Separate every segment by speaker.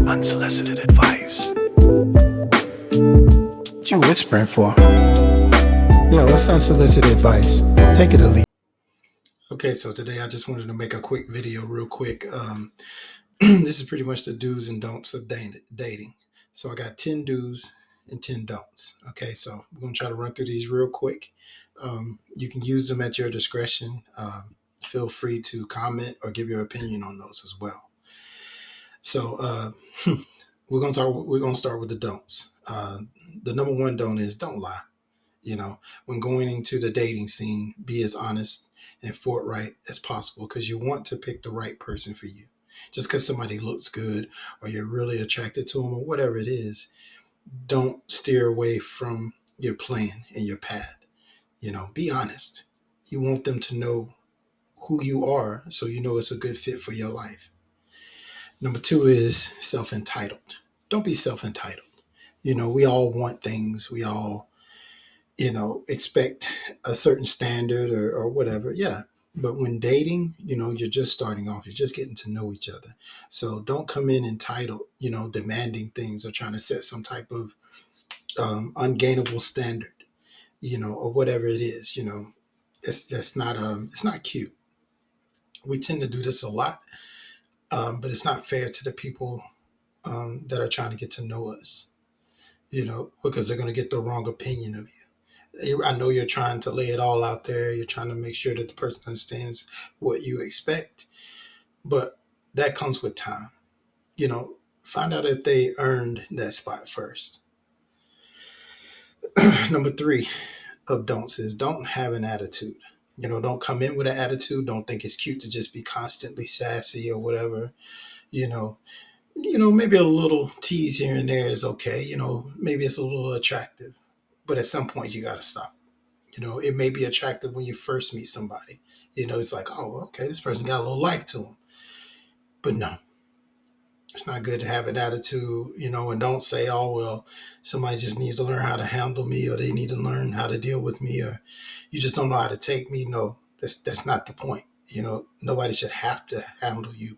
Speaker 1: Unsolicited advice.
Speaker 2: What you whispering for? Yo, what's unsolicited advice? Take it or leave. Okay, so today I just wanted to make a quick video, real quick. This is pretty much the do's and don'ts of dating. So I got 10 do's and 10 don'ts. Okay, so we're gonna try to run through these real quick. You can use them at your discretion. Feel free to comment or give your opinion on those as well. So we're gonna start with the don'ts. The number one don't is don't lie. When going into the dating scene, be as honest and forthright as possible because you want to pick the right person for you. Just because somebody looks good or you're really attracted to them or whatever it is, don't steer away from your plan and your path. Be honest. You want them to know who you are so you know it's a good fit for your life. Number two is self entitled. Don't be self entitled. We all want things. We all expect a certain standard or whatever. Yeah. But when dating, you're just starting off, you're just getting to know each other. So don't come in entitled, demanding things or trying to set some type of ungainable standard, or whatever it is. It's not cute. We tend to do this a lot, but it's not fair to the people that are trying to get to know us, because they're going to get the wrong opinion of you. I know you're trying to lay it all out there. You're trying to make sure that the person understands what you expect, but that comes with time. Find out if they earned that spot first. Number three of don'ts is don't have an attitude. Don't come in with an attitude. Don't think it's cute to just be constantly sassy or whatever. You know, maybe a little tease here and there is okay. Maybe it's a little attractive, but at some point you got to stop. It may be attractive when you first meet somebody. It's like, oh, okay, this person got a little life to them. But no, it's not good to have an attitude, and don't say, oh, well, somebody just needs to learn how to handle me or they need to learn how to deal with me or you just don't know how to take me. No, that's not the point. Nobody should have to handle you,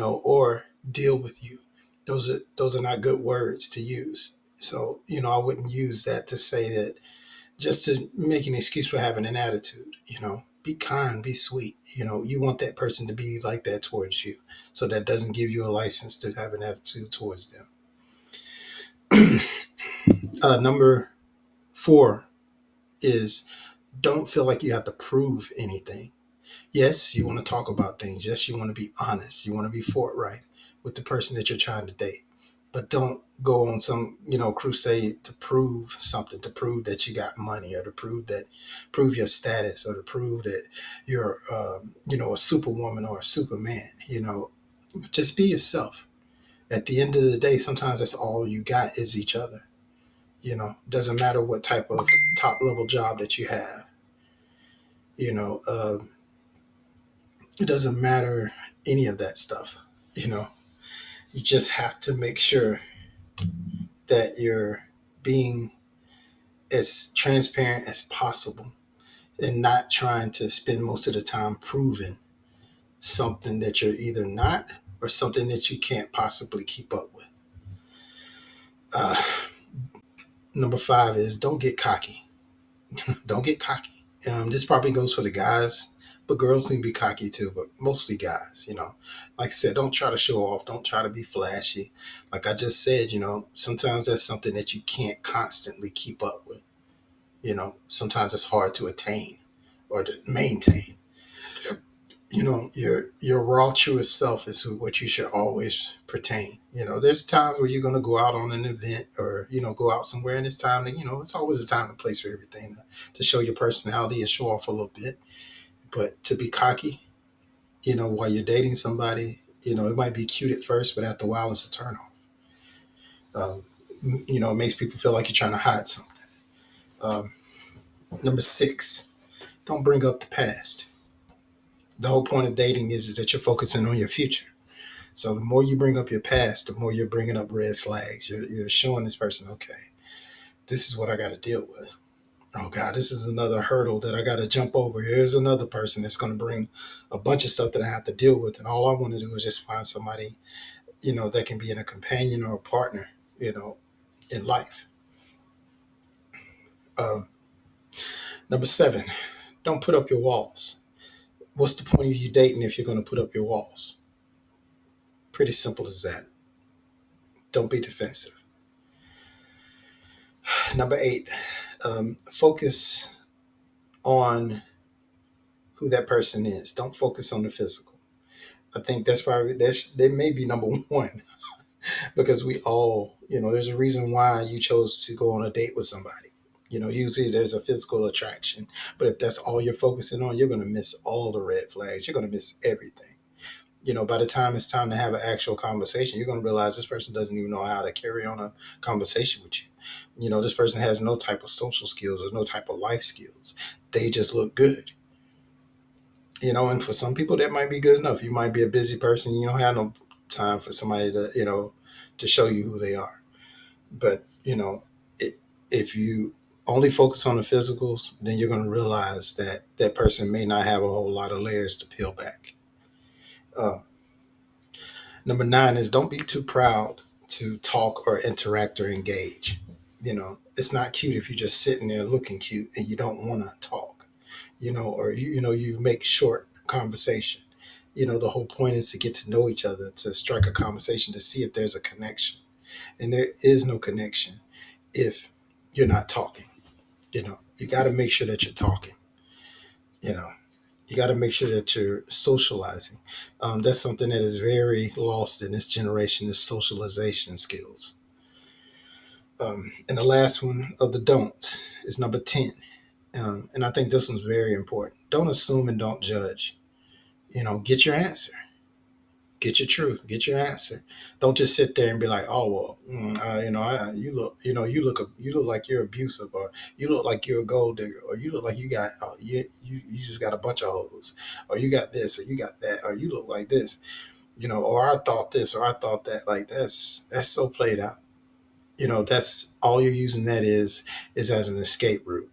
Speaker 2: or deal with you. Those are not good words to use. So, I wouldn't use that to say that just to make an excuse for having an attitude. Be kind, be sweet. You want that person to be like that towards you. So that doesn't give you a license to have an attitude towards them. Number four is don't feel like you have to prove anything. Yes, you want to talk about things. Yes, you want to be honest. You want to be forthright with the person that you're trying to date. But don't go on some, crusade to prove something, to prove that you got money or to prove your status or to prove that you're, a superwoman or a superman. Just be yourself. At the end of the day, sometimes that's all you got is each other. Doesn't matter what type of top level job that you have. You know, uh, it doesn't matter any of that stuff. You know, you just have to make sure that you're being as transparent as possible and not trying to spend most of the time proving something that you're either not or something that you can't possibly keep up with. Uh, Number five is don't get cocky. Don't get cocky. This probably goes for the guys, but girls can be cocky too, but mostly guys, Like I said, don't try to show off. Don't try to be flashy. Like I just said, sometimes that's something that you can't constantly keep up with. Sometimes it's hard to attain or to maintain. Your raw truest self is what you should always pertain. There's times where you're going to go out on an event or go out somewhere, and it's time to it's always a time and place for everything to show your personality and show off a little bit. But to be cocky, while you're dating somebody, it might be cute at first, but after a while it's a turn off. um, it makes people feel like you're trying to hide something. um, Number six, don't bring up the past. The whole point of dating is that you're focusing on your future. So the more you bring up your past, the more you're bringing up red flags. You're showing this person, okay, this is what I got to deal with. Oh God, this is another hurdle that I got to jump over. Here's another person that's going to bring a bunch of stuff that I have to deal with, and all I want to do is just find somebody, that can be in a companion or a partner, in life. Um, Number seven, don't put up your walls. What's the point of you dating if you're going to put up your walls? Pretty simple as that. Don't be defensive. Number eight, focus on who that person is. Don't focus on the physical. I think that's probably that may be number one because we all, there's a reason why you chose to go on a date with somebody. Usually there's a physical attraction, but if that's all you're focusing on, you're going to miss all the red flags. You're going to miss everything. By the time it's time to have an actual conversation, you're going to realize this person doesn't even know how to carry on a conversation with you. This person has no type of social skills or no type of life skills. They just look good. And for some people that might be good enough. You might be a busy person. You don't have no time for somebody to show you who they are. But, it, if you only focus on the physicals, then you're going to realize that that person may not have a whole lot of layers to peel back. Uh, Number nine is don't be too proud to talk or interact or engage. It's not cute if you're just sitting there looking cute and you don't want to talk, or you make short conversation. The whole point is to get to know each other, to strike a conversation, to see if there's a connection. And there is no connection if you're not talking. You got to make sure that you're talking. You know, you got to make sure that you're socializing. That's something that is very lost in this generation, is socialization skills. And the last one of the don'ts is number 10. And I think this one's very important. Don't assume and don't judge. Get your answer. Get your truth. Get your answer. Don't just sit there and be like, "Oh well, you look like you're abusive, or you look like you're a gold digger, or you look like you just got a bunch of hoes, or you got this, or you got that, or you look like this, or I thought this, or I thought that." Like that's so played out. That's all you're using that is as an escape route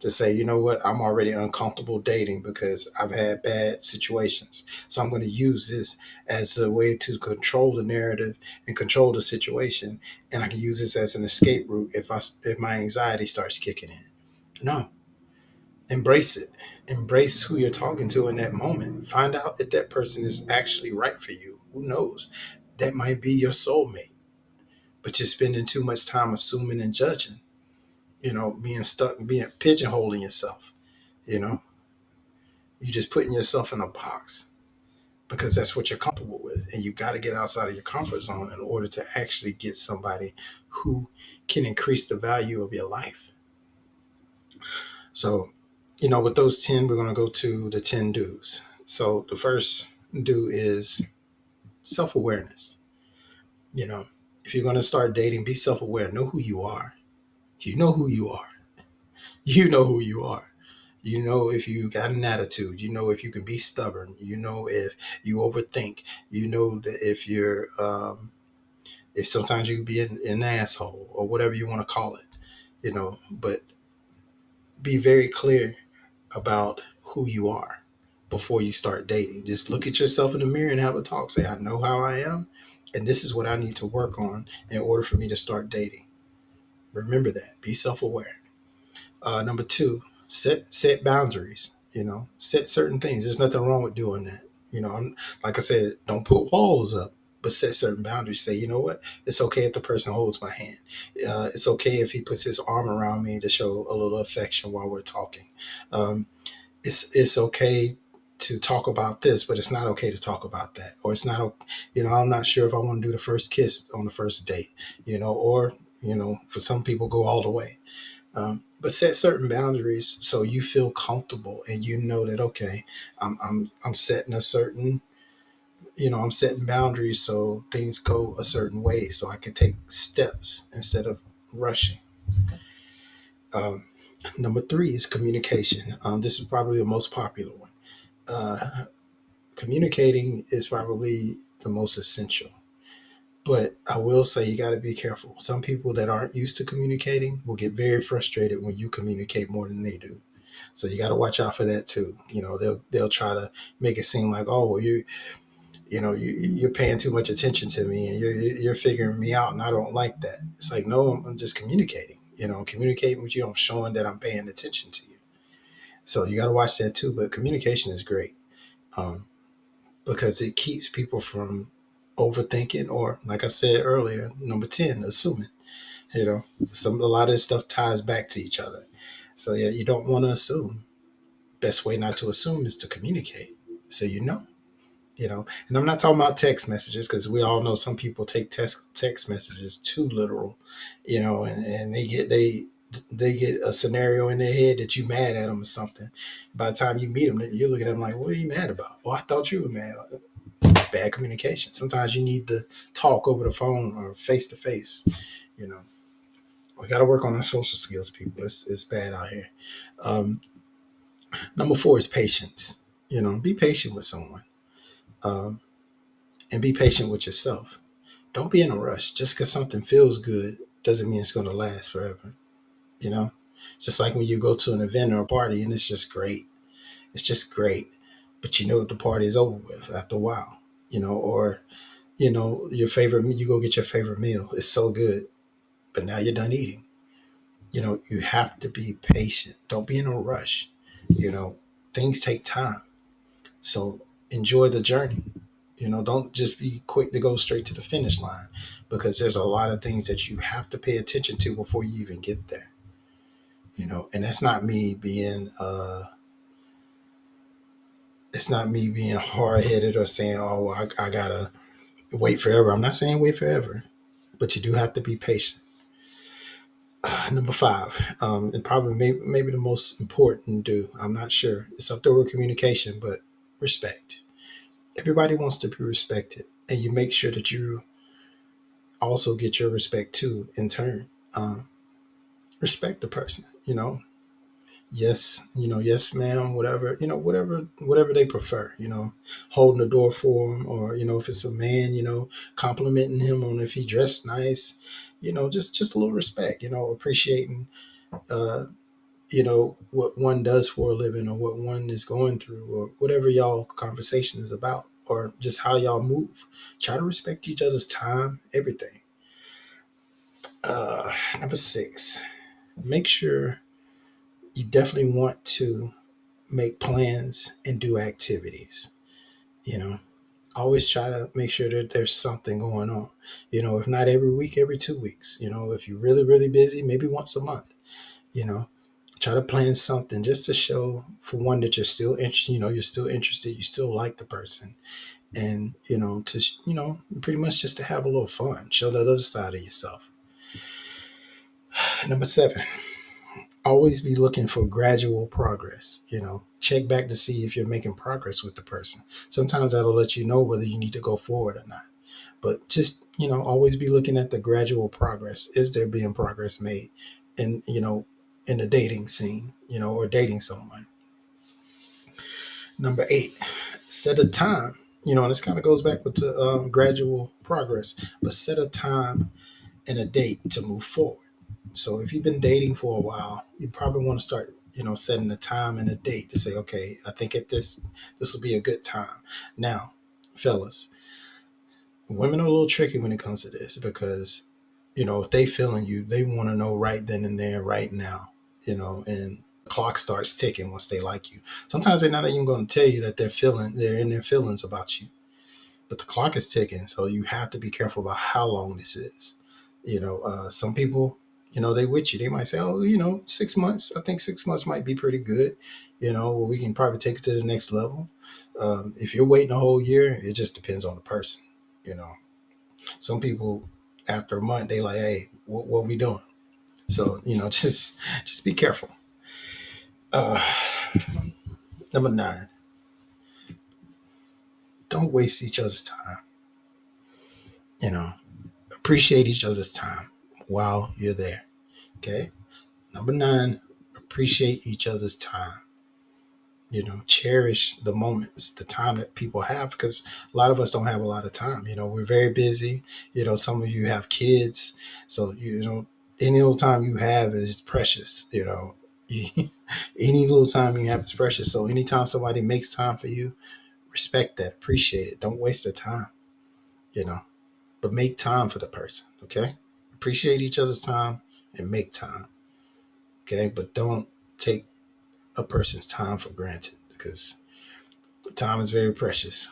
Speaker 2: to say, you know what, I'm already uncomfortable dating because I've had bad situations. So I'm going to use this as a way to control the narrative and control the situation. And I can use this as an escape route if my anxiety starts kicking in. No, embrace it. Embrace who you're talking to in that moment. Find out if that person is actually right for you. Who knows? That might be your soulmate, but you're spending too much time assuming and judging, being stuck, being pigeonholing yourself. You know, you're just putting yourself in a box because that's what you're comfortable with. And you got to get outside of your comfort zone in order to actually get somebody who can increase the value of your life. So, with those 10, we're going to go to the 10 do's. So, the first do is self awareness. You know, if you're going to start dating, be self aware, know who you are. You know who you are. You know who you are. You know if you got an attitude. You know if you can be stubborn. You know if you overthink. You know that if sometimes you can be an asshole or whatever you want to call it. But be very clear about who you are before you start dating. Just look at yourself in the mirror and have a talk. Say, I know how I am, and this is what I need to work on in order for me to start dating. Remember that. Be self aware. Number two, set boundaries. Set certain things. There's nothing wrong with doing that. Like I said, don't put walls up, but set certain boundaries. Say, you know what? It's okay if the person holds my hand. It's okay if he puts his arm around me to show a little affection while we're talking. Um, it's okay to talk about this, but it's not okay to talk about that. Or it's not. I'm not sure if I want to do the first kiss on the first date. Or for some people, go all the way. But set certain boundaries so you feel comfortable and you know that, okay, I'm setting a certain, I'm setting boundaries so things go a certain way so I can take steps instead of rushing. Um, Number three is communication. This is probably the most popular one. Uh, Communicating is probably the most essential. But I will say you got to be careful. Some people that aren't used to communicating will get very frustrated when you communicate more than they do. So you got to watch out for that too. They'll try to make it seem like, oh, well, you're paying too much attention to me and you're figuring me out, and I don't like that. It's like, no, I'm just communicating. I'm communicating with you. I'm showing that I'm paying attention to you. So you got to watch that too. But communication is great. Um, because it keeps people from overthinking, or like I said earlier, number 10, assuming. you know a lot of this stuff ties back to each other. So yeah, you don't want to assume. Best way not to assume is to communicate, so and I'm not talking about text messages, because we all know some people take text messages too literal. And they get a scenario in their head that you mad at them or something. By the time you meet them, you're looking at them like, what are you mad about? Well, I thought you were mad. Bad communication. Sometimes you need to talk over the phone or face to face. You know, we got to work on our social skills, people. It's bad out here. Um, Number four is patience. Be patient with someone, um, and be patient with yourself. Don't be in a rush. Just because something feels good doesn't mean it's going to last forever. You know, it's just like when you go to an event or a party and it's just great. It's just great, but the party is over with after a while. Or your favorite, you go get your favorite meal. It's so good, but now you're done eating. You have to be patient. Don't be in a rush. You know, Things take time. So enjoy the journey. Don't just be quick to go straight to the finish line, because there's a lot of things that you have to pay attention to before you even get there. And that's not me being it's not me being hard headed or saying, oh, well, I gotta wait forever. I'm not saying wait forever, but you do have to be patient. Number five, and probably maybe the most important do. I'm not sure. It's up there with communication, but respect. Everybody wants to be respected, and you make sure that you also get your respect too in turn. Respect the person. Yes, yes, ma'am, whatever, whatever they prefer. Holding the door for them, or if it's a man, complimenting him on if he dressed nice. Just a little respect. Appreciating uh, what one does for a living, or what one is going through, or whatever y'all conversation is about, or just how y'all move. Try to respect each other's time, everything. Number six, make sure you definitely want to make plans and do activities. You know, Always try to make sure that there's something going on. If not every week, every 2 weeks. If you're really, really busy, maybe once a month. You know, Try to plan something just to show, for one, that you're still interested. You're still interested. You still like the person, and pretty much just to have a little fun. Show the other side of yourself. Number seven, always be looking for gradual progress. Check back to see if you're making progress with the person. Sometimes that'll let you know whether you need to go forward or not. But just, always be looking at the gradual progress. Is there being progress made in, in the dating scene, or dating someone? Number eight, set a time. And this kind of goes back with the gradual progress, but set a time and a date to move forward. So if you've been dating for a while, you probably want to start, setting a time and a date to say, okay, I think at this will be a good time. Now, fellas, women are a little tricky when it comes to this, because, if they feeling you, they want to know right then and there, right now, and the clock starts ticking once they like you. Sometimes they're not even going to tell you that they're in their feelings about you, but the clock is ticking. So you have to be careful about how long this is. Some people, they with you. They might say, oh, 6 months. I think 6 months might be pretty good. Well, we can probably take it to the next level. If you're waiting a whole year, it just depends on the person. You know, some people, after a month, they like, hey, what we doing? So, just be careful. Uh, Number nine, don't waste each other's time. You know, Appreciate each other's time while you're there. Okay. Number nine, appreciate each other's time. Cherish the moments, the time that people have, because a lot of us don't have a lot of time. We're very busy. Some of you have kids, so any little time you have is precious. Any little time you have is precious. So anytime somebody makes time for you, respect that, appreciate it. Don't waste their time. But make time for the person. Okay, appreciate each other's time and make time. Okay, but don't take a person's time for granted, because time is very precious.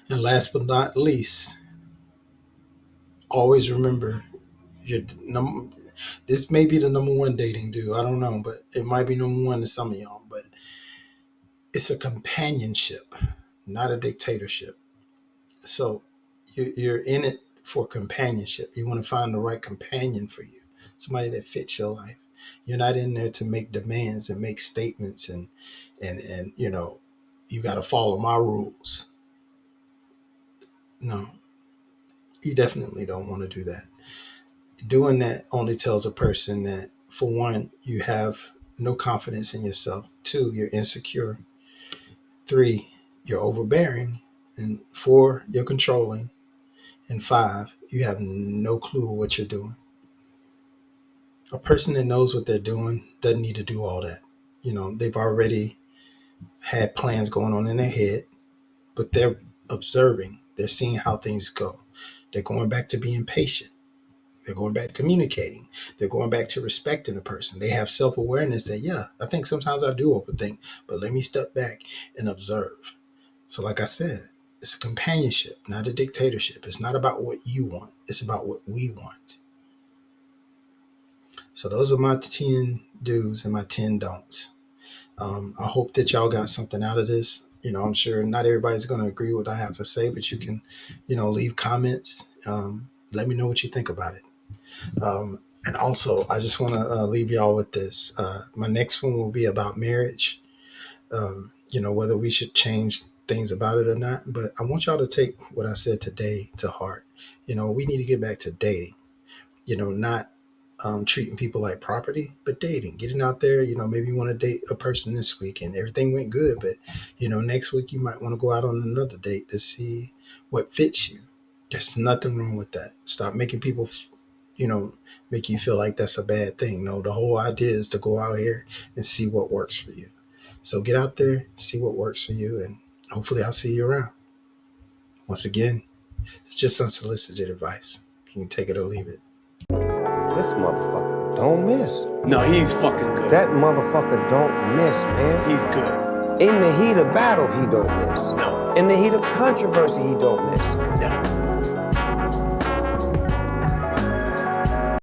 Speaker 2: And last but not least, always remember your number. This may be the number one dating dude. I don't know, but it might be number one to some of y'all. But it's a companionship, not a dictatorship. So you're in it for companionship. You want to find the right companion for you, somebody that fits your life. You're not in there to make demands and make statements and you got to follow my rules. No, you definitely don't want to do that. Doing that only tells a person that, for one, you have no confidence in yourself. Two, you're insecure. Three, you're overbearing. And four, you're controlling. And five, you have no clue what you're doing. A person that knows what they're doing doesn't need to do all that. They've already had plans going on in their head, but they're observing. They're seeing how things go. They're going back to being patient. They're going back to communicating. They're going back to respecting the person. They have self-awareness that, yeah, I think sometimes I do overthink, but let me step back and observe. So like I said, it's a companionship, not a dictatorship. It's not about what you want. It's about what we want. So those are my 10 do's and my 10 don'ts. I hope that y'all got something out of this. I'm sure not everybody's going to agree with what I have to say, but you can, leave comments. Let me know what you think about it. And also, I just want to leave y'all with this. My next one will be about marriage, whether we should change things about it or not. But I want y'all to take what I said today to heart. We need to get back to dating, not treating people like property, but dating, getting out there. Maybe you want to date a person this week and everything went good, but next week you might want to go out on another date to see what fits you. There's nothing wrong with that. Stop making people make you feel like that's a bad thing. No, the whole idea is to go out here and see what works for you. So get out there, see what works for you, and hopefully I'll see you around. Once again, it's just unsolicited advice. You can take it or leave it.
Speaker 3: This motherfucker don't miss.
Speaker 1: No, he's fucking good.
Speaker 3: That motherfucker don't miss, man.
Speaker 1: He's good.
Speaker 3: In the heat of battle, he don't miss.
Speaker 1: No.
Speaker 3: In the heat of controversy, he don't miss.
Speaker 1: No.